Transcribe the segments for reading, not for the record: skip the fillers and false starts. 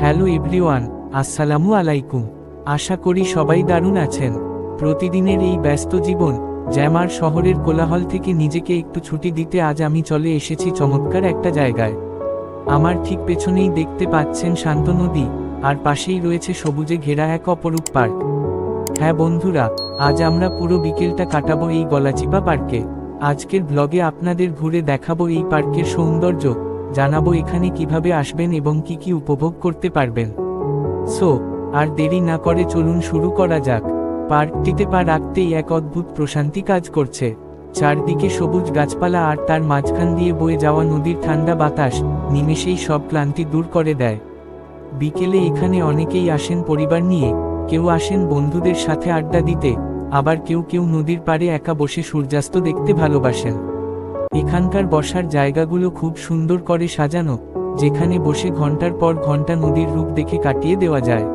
Hello everyone, আসসালামু আলাইকুম। আশা করি সবাই দারুণ আছেন। প্রতিদিনের এই ব্যস্ত জীবন, জ্যামার শহরের কোলাহল থেকে নিজেকে একটু ছুটি দিতে আজ আমি চলে এসেছি চমৎকার একটা জায়গায়। আমার ঠিক পেছনেই দেখতে পাচ্ছেন শান্ত নদী, আর পাশেই রয়েছে সবুজে ঘেরা এক অপরূপ পার্ক। হ্যাঁ বন্ধুরা, আজ আমরা পুরো বিকেলটা কাটাবো এই গলাচিপা পার্কে। আজকের ব্লগে আপনাদের ঘুরে দেখাবো এই পার্কের সৌন্দর্য, জানাবো এখানে কিভাবে আসবেন এবং কি কি উপভোগ করতে পারবেন। সো আর দেরি না করে চলুন শুরু করা যাক। পার্কটিতে পা রাখতেই এক অদ্ভুত প্রশান্তি কাজ করছে। চারদিকে সবুজ গাছপালা আর তার মাঝখান দিয়ে বয়ে যাওয়া নদীর ঠান্ডা বাতাস নিমেষেই সব ক্লান্তি দূর করে দেয়। বিকেলে এখানে অনেকেই আসেন পরিবার নিয়ে, কেউ আসেন বন্ধুদের সাথে আড্ডা দিতে, আবার কেউ কেউ নদীর পাড়ে একা বসে সূর্যাস্ত দেখতে ভালোবাসেন। এখানকার বসার জায়গাগুলো খুব সুন্দর করে সাজানো, যেখানে বসে ঘন্টার পর ঘন্টা নদীর রূপ দেখে কাটিয়ে দেওয়া যায়।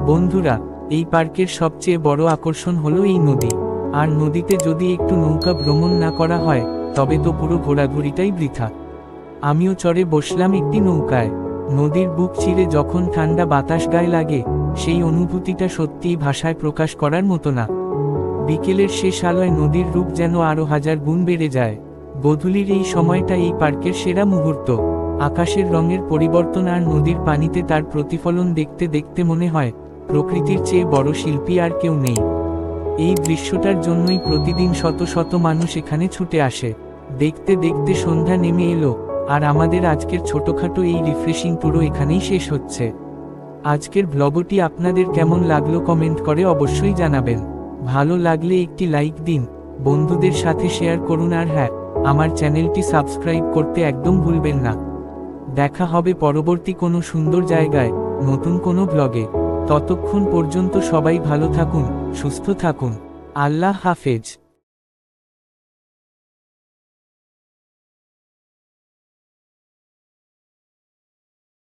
বন্ধুরা, এই পার্কের সবচেয়ে বড় আকর্ষণ হলো এই নদী। আর নদীতে যদি একটু নৌকা ভ্রমণ না করা হয়, তবে তো পুরো ঘোরাঘুরিটাই বৃথা। আমিও চড়ে বসলাম একটি নৌকায়। নদীর বুক চিরে যখন ঠান্ডা বাতাস গায়ে লাগে, সেই অনুভূতিটা সত্যিই ভাষায় প্রকাশ করার মতো না। বিকেলের শেষ আলোয় নদীর রূপ যেন আরো হাজার গুণ বেড়ে যায়। গোধূলির এই সময়টা এই পার্কের সেরা মুহূর্ত। আকাশের রঙের পরিবর্তন আর নদীর পানিতে তার প্রতিফলন দেখতে দেখতে মনে হয় প্রকৃতির চেয়ে বড় শিল্পী আর কেউ নেই। এই দৃশ্যটার জন্যই প্রতিদিন শত শত মানুষ এখানে ছুটে আসে। দেখতে দেখতে সন্ধ্যা নেমে এলো, আর আমাদের আজকের ছোটখাটো এই রিফ্রেশিং ট্যুরও এখানেই শেষ হচ্ছে। আজকের ব্লগটি আপনাদের কেমন লাগলো কমেন্ট করে অবশ্যই জানাবেন। ভালো লাগলে একটি লাইক দিন, বন্ধুদের সাথে শেয়ার করুন, আর হ্যাঁ, আমার চ্যানেলটি সাবস্ক্রাইব করতে একদম ভুলবেন না। দেখা হবে পরবর্তী কোনো সুন্দর জায়গায়, নতুন কোনো ব্লগে। ততক্ষণ পর্যন্ত সবাই ভালো থাকুন, সুস্থ থাকুন। আল্লাহ হাফেজ।